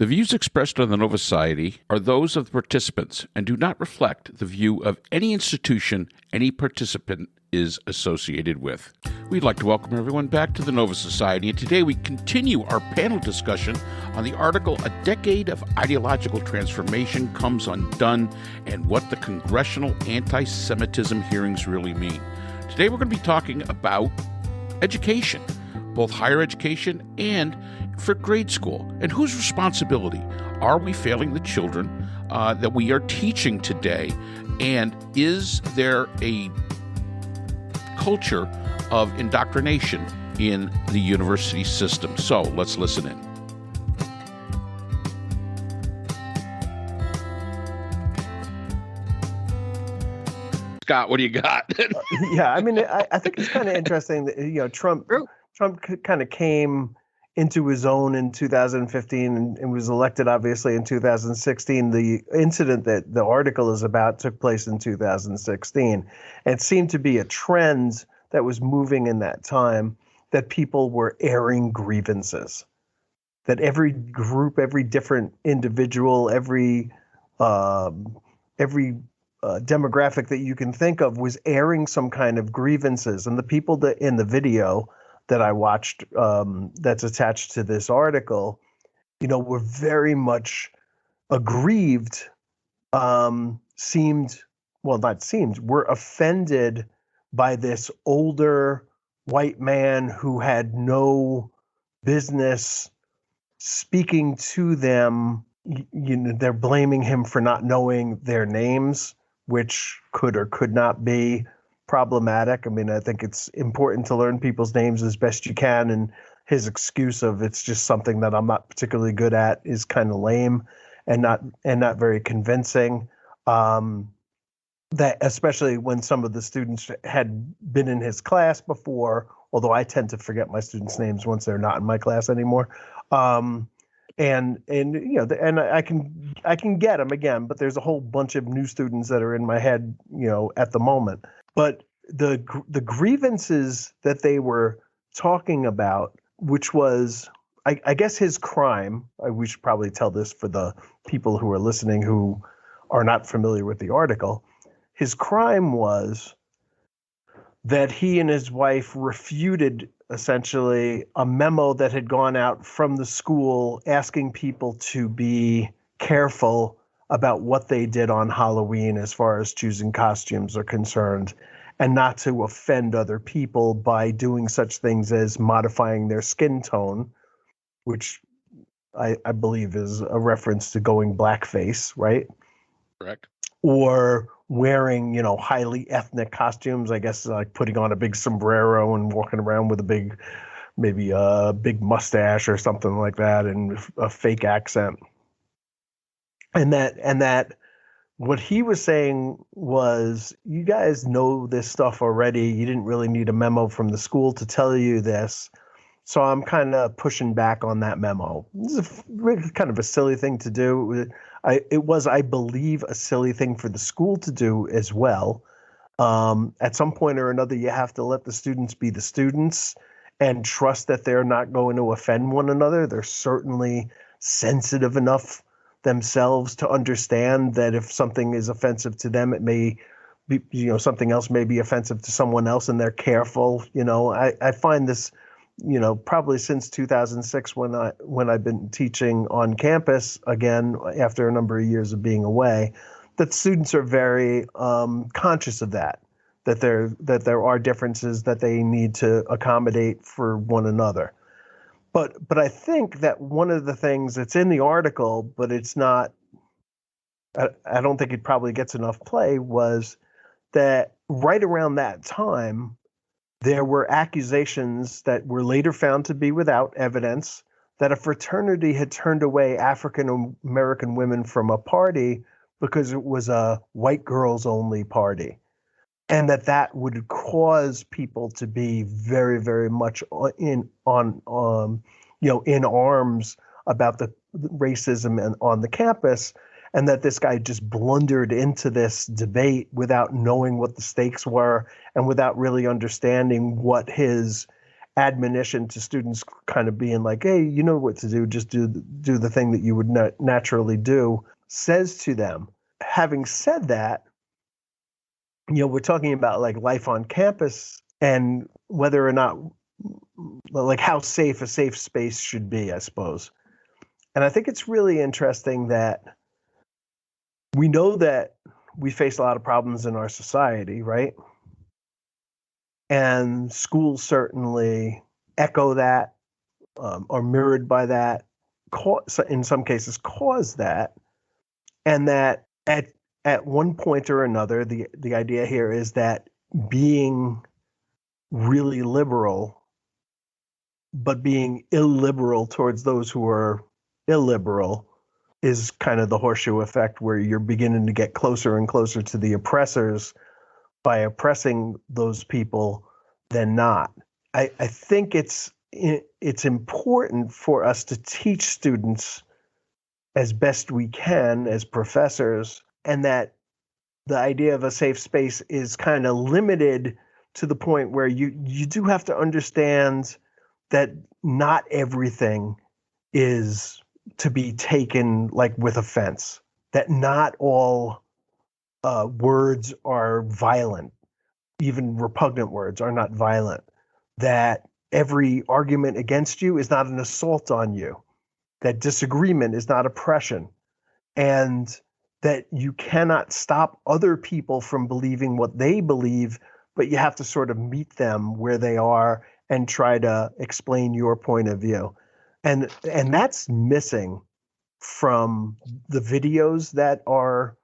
The views expressed on the Nova Society are those of the participants and do not reflect the view of any institution any participant is associated with. We'd like to welcome everyone back to the Nova Society, and today we continue our panel discussion on the article, A Decade of Ideological Transformation Comes Undone, and what the congressional anti-Semitism hearings really mean. Today we're going to be talking about education, both higher education and for grade school. And whose responsibility are we failing the children that we are teaching today? And is there a culture of indoctrination in the university system? So let's listen in. Scott, what do you got? Yeah, I mean, I think it's kind of interesting that, Trump kind of came into his own in 2015 and was elected, obviously, in 2016. The incident that the article is about took place in 2016. And it seemed to be a trend that was moving in that time, that people were airing grievances, that every group, every different individual, every demographic that you can think of was airing some kind of grievances. And the people that in the video that I watched that's attached to this article, were very much aggrieved, were offended by this older white man who had no business speaking to them. They're blaming him for not knowing their names, which could or could not be problematic. I mean, I think it's important to learn people's names as best you can, and his excuse of it's just something that I'm not particularly good at is kind of lame and not very convincing. That especially when some of the students had been in his class before, although I tend to forget my students' names once they're not in my class anymore. And I can get them again, but there's a whole bunch of new students that are in my head, at the moment. But the grievances that they were talking about, which was, I guess his crime, we should probably tell this for the people who are listening who are not familiar with the article. His crime was that he and his wife refuted essentially a memo that had gone out from the school asking people to be careful about what they did on Halloween as far as choosing costumes are concerned, and not to offend other people by doing such things as modifying their skin tone, which I believe is a reference to going blackface, right? Correct. Or wearing, highly ethnic costumes, I guess, like putting on a big sombrero and walking around with maybe a big mustache or something like that, and a fake accent. And that what he was saying was, you guys know this stuff already. You didn't really need a memo from the school to tell you this. So I'm kind of pushing back on that memo. This is kind of a silly thing to do. It was, I believe, a silly thing for the school to do as well. At some point or another, you have to let the students be the students and trust that they're not going to offend one another. They're certainly sensitive enough themselves to understand that if something is offensive to them, it may be, something else may be offensive to someone else, and they're careful. I find this, probably since 2006 when I've been teaching on campus again after a number of years of being away, that students are very conscious of that there are differences that they need to accommodate for one another. But I think that one of the things that's in the article, but it's not, I don't think it probably gets enough play, was that right around that time, there were accusations that were later found to be without evidence that a fraternity had turned away African American women from a party because it was a white girls only party. And that would cause people to be very, very much in arms about the racism on the campus, and that this guy just blundered into this debate without knowing what the stakes were and without really understanding what his admonition to students kind of being like, hey, you know what to do, just do the thing that you would naturally do, says to them. Having said that, we're talking about like life on campus and whether or not, like, how safe a safe space should be, I suppose. And I think it's really interesting that we know that we face a lot of problems in our society, right? And schools certainly echo that, are mirrored by that, in some cases cause that, and that at one point or another, the idea here is that being really liberal, but being illiberal towards those who are illiberal, is kind of the horseshoe effect, where you're beginning to get closer and closer to the oppressors by oppressing those people than not. I think it's important for us to teach students as best we can as professors, and that the idea of a safe space is kind of limited to the point where you do have to understand that not everything is to be taken like with offense, that not all words are violent, even repugnant words are not violent, that every argument against you is not an assault on you, that disagreement is not oppression, and that you cannot stop other people from believing what they believe, but you have to sort of meet them where they are and try to explain your point of view. And that's missing from the videos that are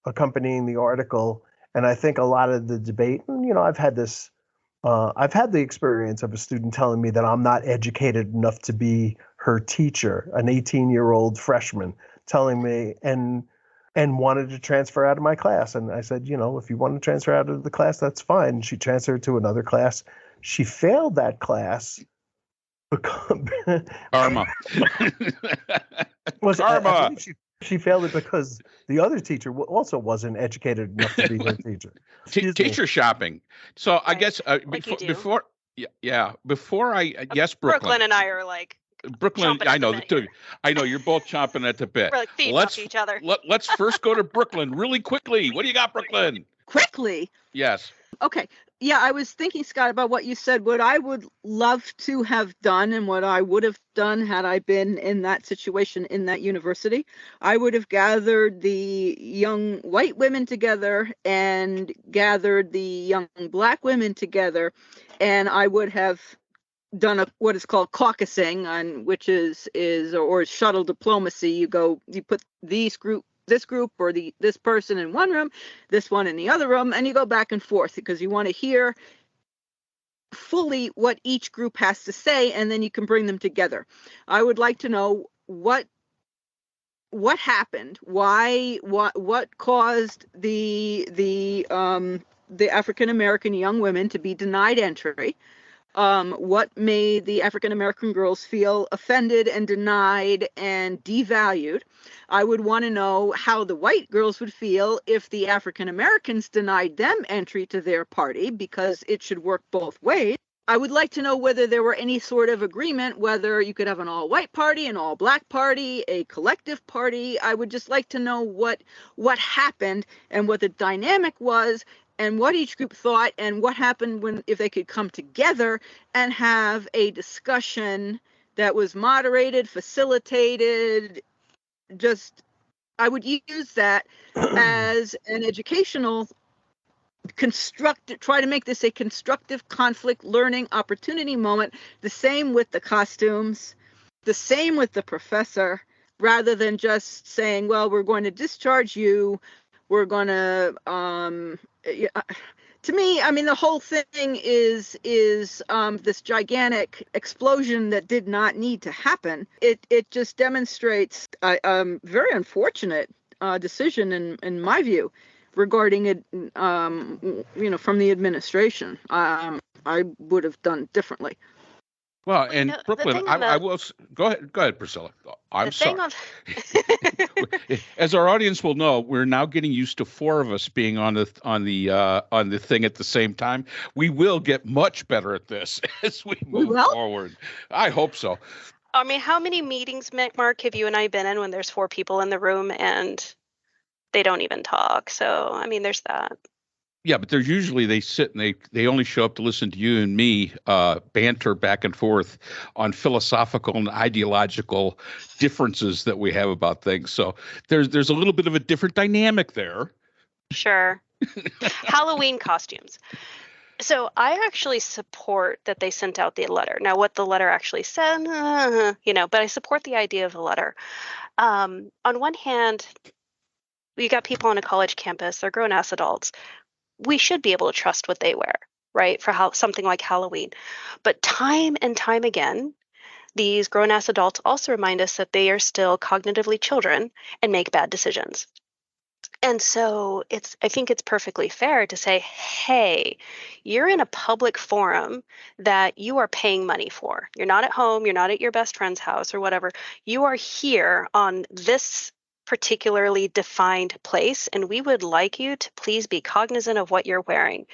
accompanying the article. And I think a lot of the debate, and, I've had the experience of a student telling me that I'm not educated enough to be her teacher, an 18-year-old freshman telling me, and wanted to transfer out of my class. And I said, if you want to transfer out of the class, that's fine. She transferred to another class. She failed that class. Karma. Karma. I believe she failed it because the other teacher also wasn't educated enough to be her teacher. Teacher shopping. So I guess before Brooklyn and I are like, Brooklyn, I know you're both chomping at the bit. We're like feeding off each other. Let's first go to Brooklyn really quickly. What do you got, Brooklyn? Quickly? Yes. Okay. Yeah, I was thinking, Scott, about what you said. What I would love to have done, and what I would have done had I been in that situation in that university, I would have gathered the young white women together and gathered the young black women together, and I would have done what is called caucusing, on which is shuttle diplomacy. You put this group or this person in one room, this one in the other room, and you go back and forth because you want to hear fully what each group has to say, and then you can bring them together. I would like to know what happened, what caused the African American young women to be denied entry. What made the African American girls feel offended and denied and devalued. I would want to know how the white girls would feel if the African Americans denied them entry to their party, because it should work both ways. I would like to know whether there were any sort of agreement, whether you could have an all-white party, an all-black party, a collective party. I would just like to know what happened and what the dynamic was, and what each group thought, and what happened if they could come together and have a discussion that was moderated, facilitated. I would use that as an educational try to make this a constructive conflict learning opportunity moment. The same with the costumes, the same with the professor, rather than just saying, well, we're going to discharge you. We're going to, to me, I mean, the whole thing is this gigantic explosion that did not need to happen. It just demonstrates a very unfortunate decision, in my view, regarding it, from the administration. I would have done differently. Well, Well, and the Brooklyn, thing on I the will go ahead. Go ahead, Priscilla. the I'm thing sorry. on As our audience will know, we're now getting used to four of us being on the thing at the same time. We will get much better at this as we We move will? forward. I hope so. I mean, how many meetings, Mark, have you and I been in when there's 4 people in the room and they don't even talk? So, I mean, there's that. Yeah, but there's usually they sit and they only show up to listen to you and me banter back and forth on philosophical and ideological differences that we have about things. So there's a little bit of a different dynamic there. Sure. Halloween costumes. So I actually support that they sent out the letter. Now, what the letter actually said, but I support the idea of the letter. On one hand, you got people on a college campus, they're grown-ass adults. We should be able to trust what they wear, right? For something like Halloween. But time and time again, these grown-ass adults also remind us that they are still cognitively children and make bad decisions. And so I think it's perfectly fair to say, hey, you're in a public forum that you are paying money for. You're not at home, you're not at your best friend's house or whatever. You are here on this particularly defined place, and we would like you to please be cognizant of what you're wearing.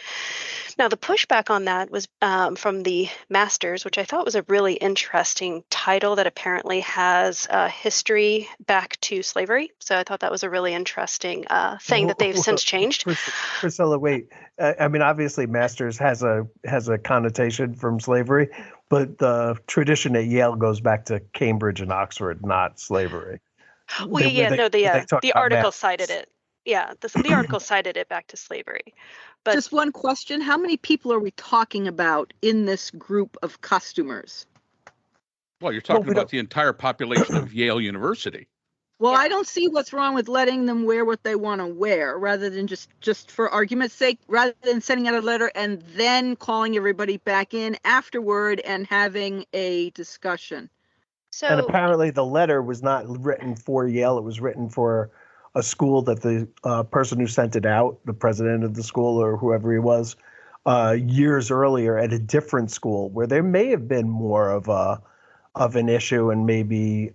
Now, the pushback on that was from the Masters, which I thought was a really interesting title that apparently has history back to slavery. So I thought that was a really interesting thing that they've since changed. Priscilla, wait. I mean, obviously, Masters has a connotation from slavery, but the tradition at Yale goes back to Cambridge and Oxford, not slavery. Well, the article cited it. Yeah, the article cited it back to slavery. But just one question: how many people are we talking about in this group of costumers? Well, you're talking about the entire population of Yale University. Well, yeah. I don't see what's wrong with letting them wear what they want to wear, rather than just for argument's sake, rather than sending out a letter and then calling everybody back in afterward and having a discussion. And apparently the letter was not written for Yale. It was written for a school that the person who sent it out, the president of the school or whoever he was, years earlier at a different school where there may have been more of an issue, and maybe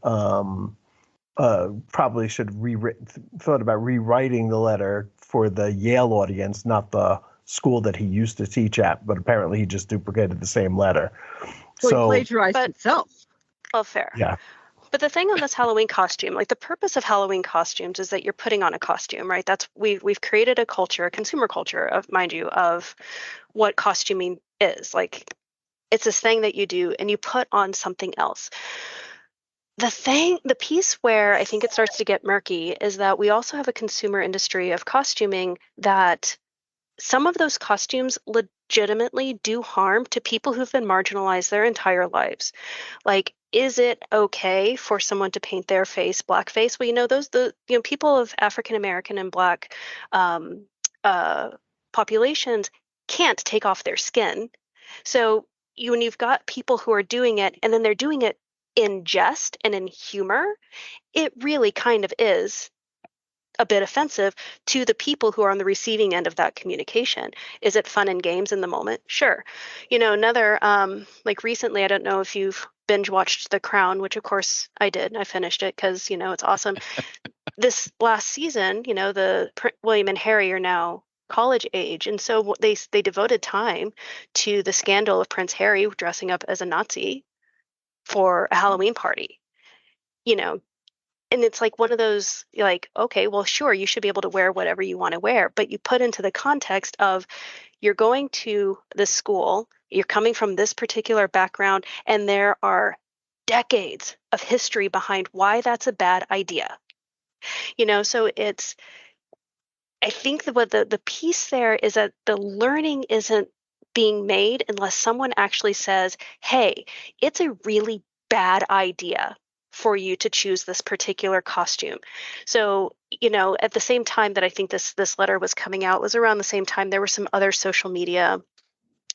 probably should thought about rewriting the letter for the Yale audience, not the school that he used to teach at. But apparently he just duplicated the same letter. So he plagiarized himself. Well, fair. Yeah. But the thing on this Halloween costume, like the purpose of Halloween costumes is that you're putting on a costume, right? That's we've created a culture, a consumer culture of, mind you, of what costuming is. Like it's this thing that you do and you put on something else. The piece where I think it starts to get murky is that we also have a consumer industry of costuming that some of those costumes legitimately do harm to people who've been marginalized their entire lives. Like, is it okay for someone to paint their face blackface? Well, people of African American and Black populations can't take off their skin. So when you've got people who are doing it and then they're doing it in jest and in humor, it really kind of is a bit offensive to the people who are on the receiving end of that communication. Is it fun and games in the moment? Sure. Another, like recently, I don't know if you've binge watched The Crown, which of course I did. I finished it because, it's awesome. This last season, the William and Harry are now college age. And so they devoted time to the scandal of Prince Harry dressing up as a Nazi for a Halloween party, and it's like one of those, like, okay, well, sure, you should be able to wear whatever you want to wear, but you put into the context of you're going to this school, you're coming from this particular background, and there are decades of history behind why that's a bad idea. So I think that what the piece there is that the learning isn't being made unless someone actually says, hey, it's a really bad idea for you to choose this particular costume. So, at the same time that I think this letter was coming out was around the same time there were some other social media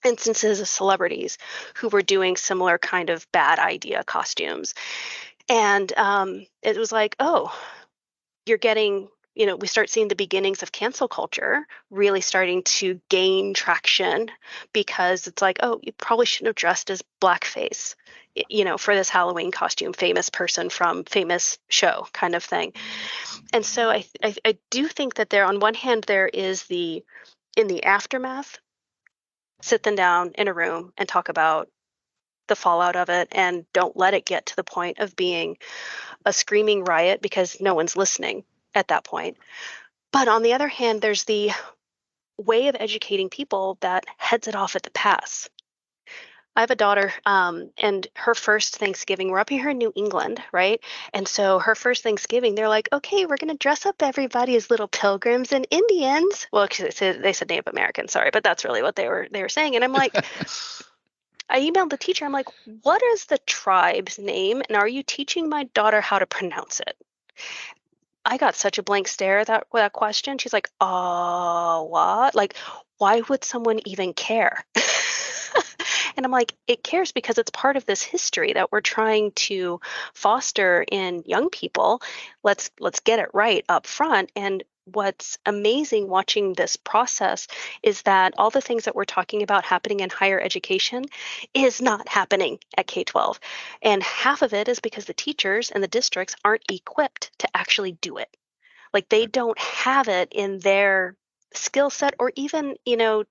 instances of celebrities who were doing similar kind of bad idea costumes. And it was like, oh, you're getting we start seeing the beginnings of cancel culture really starting to gain traction, because it's like, oh, you probably shouldn't have dressed as blackface, for this Halloween costume, famous person from famous show kind of thing. And so I do think that there, on one hand, there is in the aftermath, sit them down in a room and talk about the fallout of it, and don't let it get to the point of being a screaming riot, because no one's listening at that point. But on the other hand, there's the way of educating people that heads it off at the pass. I have a daughter, and her first Thanksgiving, we're up here in New England, right? And so her first Thanksgiving, they're like, okay, we're going to dress up everybody as little pilgrims and Indians. Well, they said Native Americans, sorry, but that's really what they were saying. And I'm like, I emailed the teacher. I'm like, what is the tribe's name? And are you teaching my daughter how to pronounce it? I got such a blank stare at that question. She's like, what? Like, why would someone even care? And I'm like, it cares because it's part of this history that we're trying to foster in young people. Let's get it right up front. And what's amazing watching this process is that all the things that we're talking about happening in higher education is not happening at K-12. And half of it is because the teachers and the districts aren't equipped to actually do it. Like, they don't have it in their skill set, or even,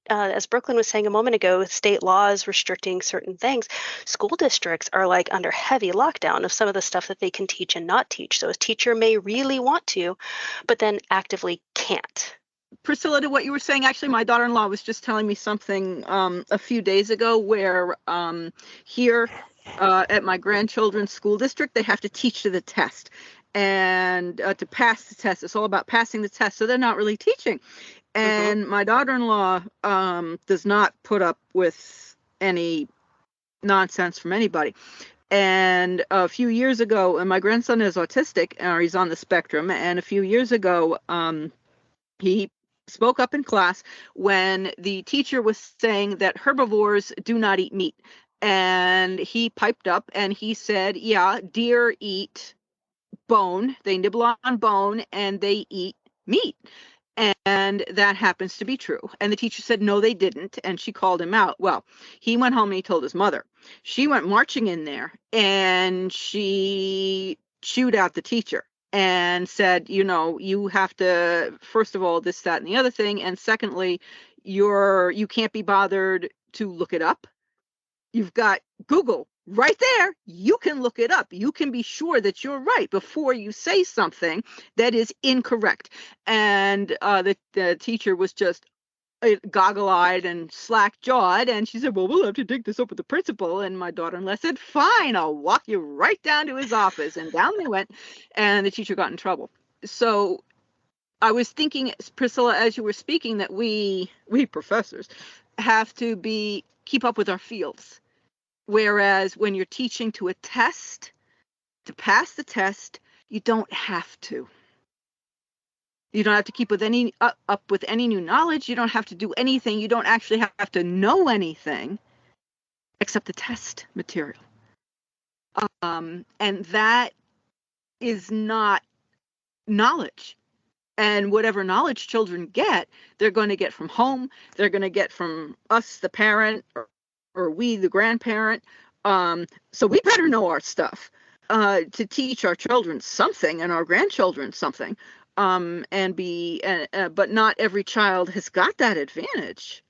as Brooklyn was saying a moment ago, with state laws restricting certain things, school districts are like under heavy lockdown of some of the stuff that they can teach and not teach. So a teacher may really want to, but then actively can't. Priscilla, to what you were saying, actually, my daughter-in-law was just telling me something a few days ago where here at my grandchildren's school district, they have to teach to the test. And to pass the test, it's all about passing the test. So they're not really teaching. And my daughter-in-law does not put up with any nonsense from anybody. And a few years ago, and my grandson is autistic, or he's on the spectrum. And a few years ago, he spoke up in class when the teacher was saying that herbivores do not eat meat. And he piped up and he said, yeah, deer eat bone. They nibble on bone and they eat meat. And that happens to be true. And the teacher said, no, they didn't. And she called him out. Well, he went home and he told his mother. She went marching in there and she chewed out the teacher and said, you have to, first of all, this, that, and the other thing. And secondly, you can't be bothered to look it up. You've got Google right there. You can look it up. You can be sure that you're right before you say something that is incorrect. And the teacher was just goggle-eyed and slack-jawed. And she said, well, we'll have to dig this up with the principal. And my daughter-in-law said, fine, I'll walk you right down to his office. And down they went. And the teacher got in trouble. So I was thinking, Priscilla, as you were speaking, that we professors have to keep up with our fields. Whereas when you're teaching to a test, to pass the test, you don't have to. You don't have to keep up with any new knowledge. You don't have to do anything. You don't actually have to know anything except the test material. And that is not knowledge. And whatever knowledge children get, they're going to get from home. They're going to get from us, the parent, or we, the grandparent. So we better know our stuff to teach our children something and our grandchildren something. But not every child has got that advantage.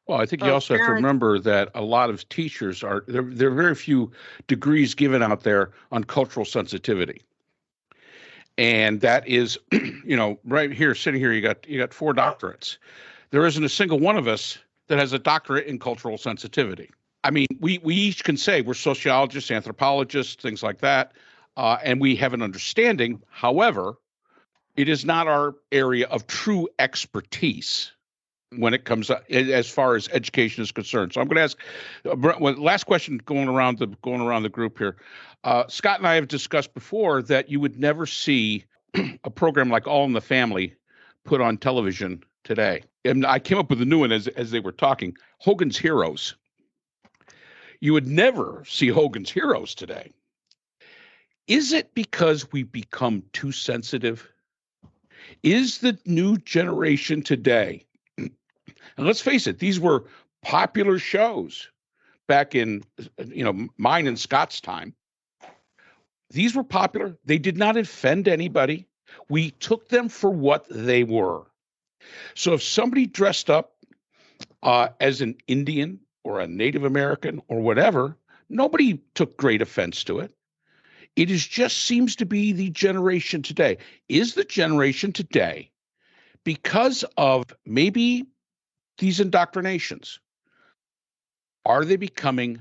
Well, I think you also have to remember that a lot of teachers there are very few degrees given out there on cultural sensitivity. And that is, right here, sitting here, you got 4 doctorates. There isn't a single one of us that has a doctorate in cultural sensitivity. I mean, we each can say we're sociologists, anthropologists, things like that, and we have an understanding. However, it is not our area of true expertise when it comes as far as education is concerned. So I'm going to ask last question going around the group here. Scott and I have discussed before that you would never see a program like All in the Family put on television today. And I came up with a new one as they were talking. Hogan's Heroes. You would never see Hogan's Heroes today. Is it because we become too sensitive? Is the new generation today, and let's face it, these were popular shows back in, mine and Scott's time. These were popular. They did not offend anybody. We took them for what they were. So if somebody dressed up as an Indian or a Native American or whatever, nobody took great offense to it. It just seems to be the generation today. Is the generation today, because of maybe these indoctrinations, are they becoming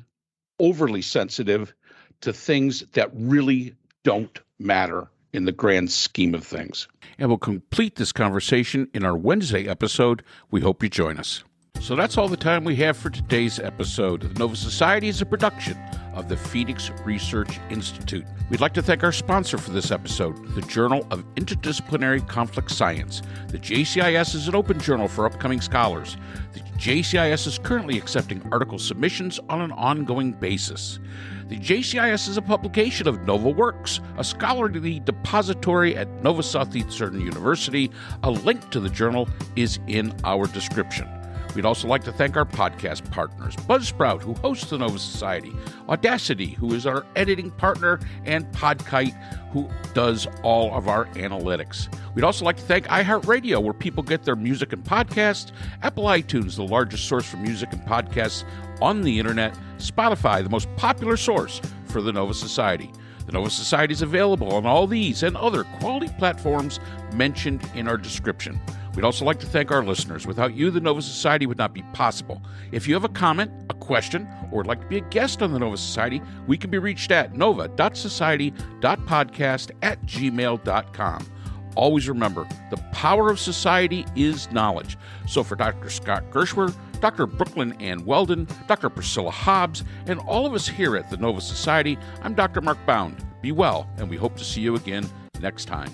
overly sensitive to things that really don't matter in the grand scheme of things? And we'll complete this conversation in our Wednesday episode. We hope you join us. So that's all the time we have for today's episode. The Nova Society is a production of the Phoenix Research Institute. We'd like to thank our sponsor for this episode, the Journal of Interdisciplinary Conflict Science. The JCIS is an open journal for upcoming scholars. The JCIS is currently accepting article submissions on an ongoing basis. The JCIS is a publication of Nova Works, a scholarly depository at Nova Southeastern University. A link to the journal is in our description. We'd also like to thank our podcast partners, Buzzsprout, who hosts the Nova Society, Audacity, who is our editing partner, and Podkite, who does all of our analytics. We'd also like to thank iHeartRadio, where people get their music and podcasts, Apple iTunes, the largest source for music and podcasts on the internet, Spotify, the most popular source for the Nova Society. The Nova Society is available on all these and other quality platforms mentioned in our description. We'd also like to thank our listeners. Without you, the Nova Society would not be possible. If you have a comment, a question, or would like to be a guest on the Nova Society, we can be reached at nova.society.podcast@gmail.com. Always remember, the power of society is knowledge. So for Dr. Scott Gershwer, Dr. Brooklyn Ann Weldon, Dr. Priscilla Hobbs, and all of us here at the Nova Society, I'm Dr. Mark Bound. Be well, and we hope to see you again next time.